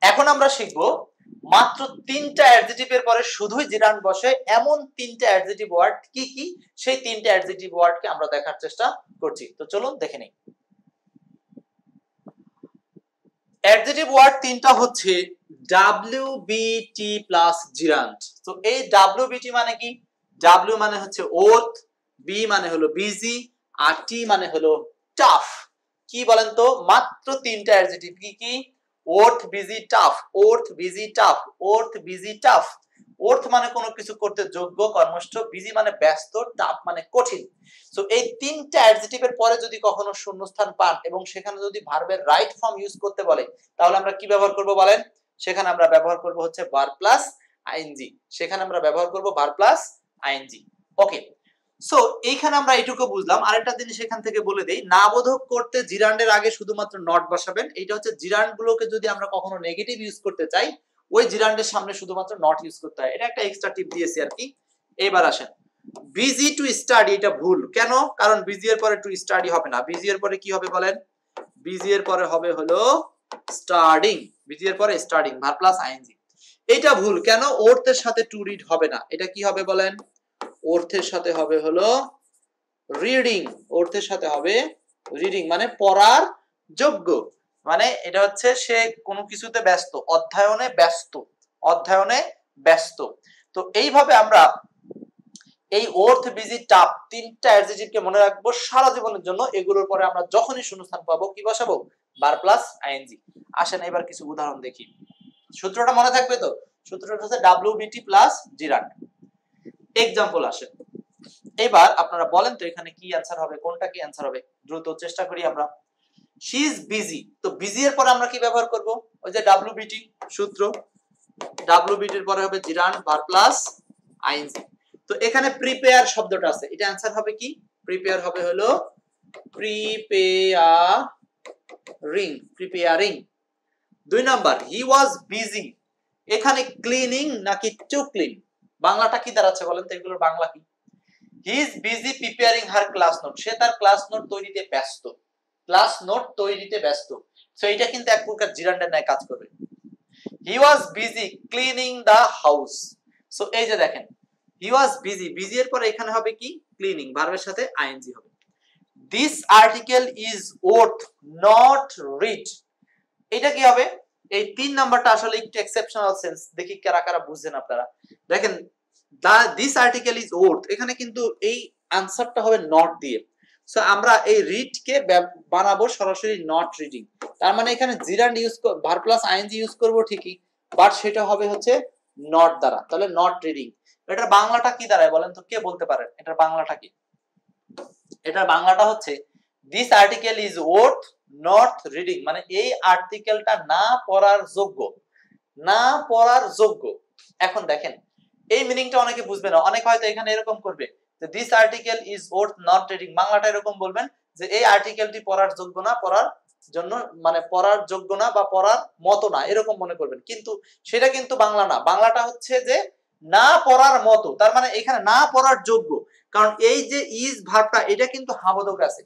এখন আমরা শিখবো মাত্র 3টা অ্যাডজেক্টিভের পরে শুধুই জিরান্ড বসে এমন 3টা অ্যাডজেক্টিভ ওয়ার্ড কি কি, সেই 3টা অ্যাডজেক্টিভ ওয়ার্ডকে আমরা দেখার চেষ্টা করছি। তো চলুন দেখে নিই। অ্যাডজেক্টিভ ওয়ার্ড 3টা হচ্ছে WBT প্লাস জিরান্ড। তো এই WBT মানে কি? W মানে হচ্ছে ওর্থ, B মানে হলো বিজি, আর T মানে হলো টাফ। কি বলেন তো? মাত্র 3টা অ্যাডজেক্টিভ। কি কি? Worth, busy, tough. Worth, busy, tough. Worth, busy, tough. Worth মানে কোনো কিছু করতে যোগ্য, কর্মষ্ঠ। বিজি মানে ব্যস্ত, টাফ মানে কঠিন। সো এই 3টা অ্যাডজেক্টিভের পরে যদি কখনো শূন্যস্থান পান এবং সেখানে যদি ভার্বের রাইট ফর্ম ইউজ করতে বলে, তাহলে আমরা কি ব্যবহার করব বলেন? সেখানে আমরা ব্যবহার করব হচ্ছে ভার্ব প্লাস আইএনজি। সেখানে আমরা ব্যবহার করব ভার্ব প্লাস আইএনজি। ওকে, সো এইখানে আমরা এইটুকু বুঝলাম। আরেকটা জিনিস এখান থেকে বলে দেই, নাবোধক করতে জিরান্ডের আগে শুধুমাত্র নট বসাবেন। এটা হচ্ছে জিরান্ড গুলোকে যদি আমরা কখনো নেগেটিভ ইউজ করতে চাই, ওই জিরান্ডের সামনে শুধুমাত্র নট ইউজ করতে হয়। এটা একটা এক্সট্রা টিপ দিয়েছি আর কি। এবার আসেন, বিজি টু স্টাডি, এটা ভুল। কেন? কারণ বিজি এর পরে টু স্টাডি হবে না। বিজি এর পরে কি হবে বলেন? বিজি এর পরে হবে হলো স্টাডিং। বিজি এর পরে স্টাডিং, ভার্ব প্লাস আইএনজি। এটা ভুল। কেন? ওর্থের সাথে টু রিড হবে না। এটা কি হবে বলেন? অর্থের সাথে হবে হলো রিডিং। অর্থের সাথে হবে রিডিং, মানে পড়ার যোগ্য। মানে এটা হচ্ছে সে কোনো কিছুতে ব্যস্ত, অধ্যয়নে ব্যস্ত, অধ্যয়নে ব্যস্ত। তো এইভাবে আমরা এই ওর্থ, বিজি, টাফ 3টা অ্যাডজেক্টিভকে মনে রাখবো সারা জীবনের জন্য। এগুলোর পরে আমরা যখনই শূন্যস্থান পাবো কি বসাবো? Verb plus ING. আসেন এবার কিছু উদাহরণ দেখি। সূত্রটা মনে থাকবে তো? সূত্রটা হচ্ছে WBT প্লাস জিরান্ড। এক্সাম্পল আসে। এবার আপনারা বলেন তো এখানে কি অ্যানসার হবে, কোনটা কি অ্যানসার হবে? দ্রুত চেষ্টা করি আমরা। She is busy. তো বিজি এর পরে আমরা কি ব্যবহার করব? ওই যে WBT সূত্র। WBT এর পরে হবে জিরান্ড, ভার্ব প্লাস আইএনজি। তো এখানে প্রিপেয়ার শব্দটা আছে, এটা অ্যানসার হবে কি? প্রিপেয়ার হবে হলো preparing, preparing. 2 number, he was busy. এখানে ক্লিনিং নাকি টু ক্লিন? বাংলাটা কি দাঁড়াচ্ছে বলেন তো? এগুলোর বাংলা কি? He is busy preparing her class note. সে তার ক্লাস নোট তৈরিতে ব্যস্ত। ক্লাস নোট তৈরিতে ব্যস্ত। সো এটা কিন্তু এক প্রকার জিরান্ডের ন্যায় কাজ করবে। He was busy cleaning the house. So এই যে দেখেন, হি ওয়াজ বিজি, বিজি এর পরে এখানে হবে কি? ক্লিনিং, ভার্বের সাথে আইএনজি হবে। This article is worth not read. এটা কি হবে? এই 3 নাম্বারটা আসলে একটু এক্সেপশনাল সেন্স। দেখি কারা কারা বুঝছেন আপনারা। দেখেন, দিস আর্টিকেল ইজ ওর্থ, এখানে কিন্তু এই আনসারটা হবে নট দিয়ে। সো আমরা এই রিড কে বানাবো সরাসরি নট রিডিং। তার মানে এখানে gerund use, verb plus ING use করব ঠিকই, বাট সেটা হবে হচ্ছে নট দ্বারা। তাহলে নট রিডিং। এটার বাংলাটা কি দাঁড়ায় বলেন তো? কে বলতে পারেন এটার বাংলাটা কি? এটার বাংলাটা হচ্ছে this article is worth not reading, মানে এই আর্টিকেলটা না পড়ার যোগ্য, না পড়ার যোগ্য। এখন দেখেন, এই মিনিংটা অনেকে বুঝবে না। অনেকে হয়তো এখানে এরকম করবে যে this article is worth not reading, বাংলাটা এরকম বলবেন যে এই আর্টিকেলটি পড়ার যোগ্য না, পড়ার জন্য, মানে পড়ার যোগ্য না বা পড়ার মতো না, এরকম মনে করবেন। কিন্তু সেটা কিন্তু বাংলা না। বাংলাটা হচ্ছে যে না পড়ার মতো। তার মানে এখানে না পড়ার যোগ্য। কারণ এই যে ইজ ভার্বটা, এটা কিন্তু হাবোধক আছে।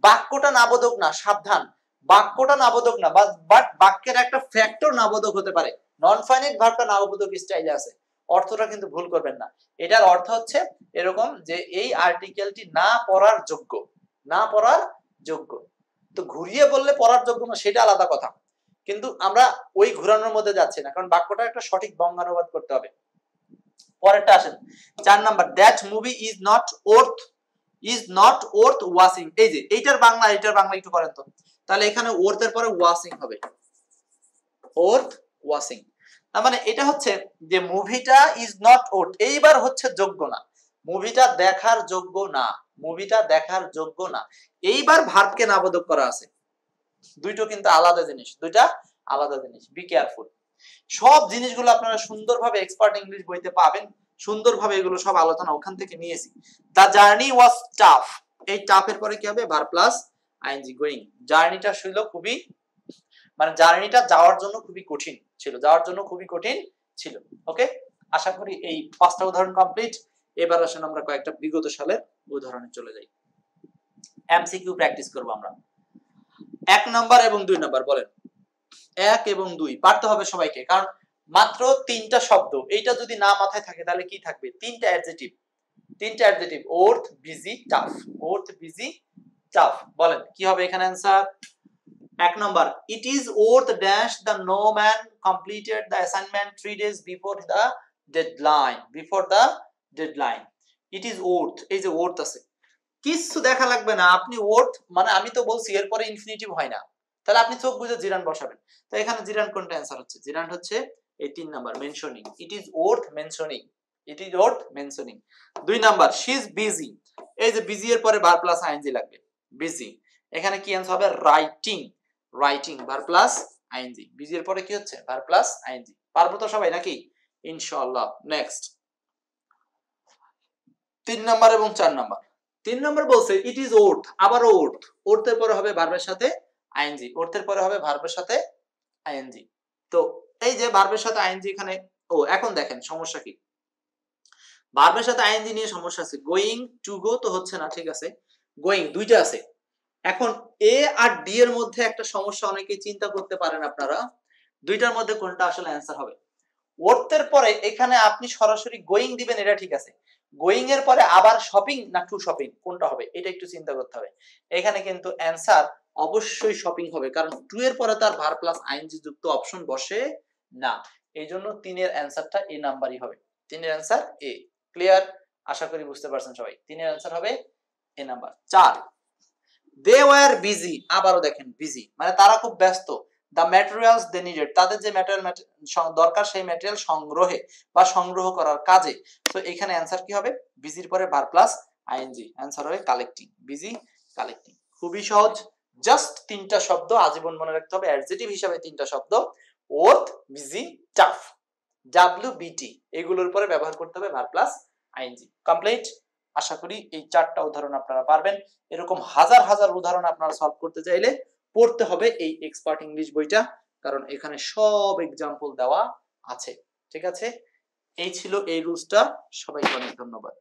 বাক্যটা নাবোধক না, সাবধান। বাক্যটা নাবোধক না, বাট বাক্যের একটা ফ্যাক্টর নাবোধক হতে পারে। নন ফাইনাইট ভার্বটা নাবোধক স্টাইলে আছে। অর্থটা কিন্তু ভুল করবেন না। এটার অর্থ হচ্ছে এরকম যে এই আর্টিকেলটি না পড়ার যোগ্য, না পড়ার যোগ্য। তো ঘুরিয়ে বললে পড়ার যোগ্য না, সেটা আলাদা কথা। কিন্তু আমরা ওই ঘুরানোর মধ্যে যাচ্ছি না, কারণ বাক্যটা একটা সঠিক বঙ্গানুবাদ করতে হবে। পরেরটা আসেন, 4 number, that movie is not worth watching. এই যে এইটার বাংলা একটু করেন তো। তাহলে এখানে ওর্থ এর পরে ওয়াচিং হবে, ওর্থ ওয়াচিং। তার মানে এটা হচ্ছে যে মুভিটা ইজ নট ওর্থ, এইবার হচ্ছে যোগ্য না, মুভিটা দেখার যোগ্য না, মুভিটা দেখার যোগ্য না। এইবার ভার্বকে নাবোধক করা আছে। দুইটা কিন্তু আলাদা জিনিস, দুইটা আলাদা জিনিস। Be careful. সব জিনিসগুলো আপনারা সুন্দরভাবে এক্সপার্ট ইংলিশ বইতে পাবেন। সুন্দরভাবে এগুলো সব আলোচনা ওখান থেকে নিয়েছি। The journey was tough. এই টাফ এর পরে কি হবে? Verb plus ING, going. জার্নিটা ছিল খুবই, মানে জার্নিটা যাওয়ার জন্য খুবই কঠিন ছিল, যাওয়ার জন্য খুবই কঠিন ছিল। ওকে, আশা করি এই 5টা উদাহরণ কমপ্লিট। এবার আসেন আমরা কয়েকটা বিগত সালের উদাহরণে চলে যাই। এমসিকিউ প্র্যাকটিস করব আমরা। 1 নাম্বার এবং 2 নাম্বার বলেন। 1 এবং 2 পারতে হবে সবাইকে, কারণ মাত্র তিনটা শব্দ, এইটা যদি না মাথায় থাকে তাহলে কি থাকবে, তিনটা adjective, worth busy tough, worth busy tough. বলেন কি হবে এখানে answer? 1 number, it is worth dash the no man completed the assignment 3 days before the deadline, it is worth, এই যে worth আছে, কিছু দেখা লাগবে না, আপনি worth মানে আমি তো বলছি এরপরে ইনফিনিটিভ হয় না, তাহলে আপনি চোখ বুজে জিরান বসাবেন। তো এখানে জিরান কোনটা অ্যান্সার হচ্ছে? জিরান হচ্ছে এই 3 number mentioning, it is worth mentioning, 2 number, she is busy, এই যে বিজি এর পরে ভার্ব প্লাস আইএনজি লাগবে, বিজি, এখানে কি অ্যান্সার হবে? Writing verb plus ING, busy এর পরে কি হচ্ছে? Verb plus ING. পারবো তো সবাই নাকি? ইনশাআল্লাহ। নেক্সট 3 নাম্বার এবং 4 নাম্বার। 3 নাম্বার বলছে ইট ইজ ওর্থ, আবারও ওর্থ, ওর্থের পরে হবে ভার্বের সাথে আইএনজি, ওর্থের পরে হবে ভার্বের সাথে আইএনজি। তো এই যে ভার্বের সাথে আইএনজি এখানে, ও এখন দেখেন সমস্যা কি, ভার্বের সাথে আইএনজি নিয়ে সমস্যা আছে, গোয়িং টু গো তো হচ্ছে না, ঠিক আছে, গোয়িং দুইটা আছে। এখন এ আর ডি এর মধ্যে একটা সমস্যা অনেকেই চিন্তা করতে পারেন আপনারা, দুইটার মধ্যে কোনটা আসলে অ্যান্সার হবে। ওর্থের পরে এখানে আপনি সরাসরি গোয়িং দিবেন, এটা ঠিক আছে, গোয়িং এর পরে আবার শপিং না টু শপিং কোনটা হবে, এটা একটু চিন্তা করতে হবে। এখানে কিন্তু অ্যান্সার অবশ্যই শপিং হবে, কারণ টু এর পরে তার ভার্ব প্লাস আইএনজি যুক্ত অপশন বসে না, এই জন্য 3 এর অ্যান্সারটা এ নাম্বারই হবে, 3 এর অ্যান্সার এ। ক্লিয়ার? আশা করি বুঝতে পারছেন সবাই, 3 এর অ্যান্সার হবে এ নাম্বার। 4, they were busy, আবারও দেখেন বিজি মানে তারা খুব ব্যস্ত, the materials they needed, তাদের যে ম্যাটেরিয়াল দরকার সেই ম্যাটেরিয়াল সংগ্রহে বা সংগ্রহ করার কাজে। তো এখানে অ্যান্সার কি হবে? বিজির পরে ভার্ব প্লাস আইএনজি, অ্যান্সার হবে কালেক্টিং, বিজি কালেক্টিং। খুবই সহজ, জাস্ট 3টা শব্দ আজীবন মনে রাখতে হবে, অ্যাডজেক্টিভ হিসাবে 3টা শব্দ, ওর্থ, বিজি, টাফ, ডাব্লিউবিটি, এগুলোর পরে ব্যবহার করতে হবে ভার্ব প্লাস আইএনজি। কমপ্লিট? আশা করি এই 4টা উদাহরণ আপনারা পারবেন। এরকম হাজার হাজার উদাহরণ আপনারা সলভ করতে চাইলে পড়তে হবে এই এক্সপার্ট ইংলিশ বইটা, কারণ এখানে সব এক্সাম্পল দেওয়া আছে। ঠিক আছে, এই ছিল এই রুলসটা। সবাইকে অনেক ধন্যবাদ।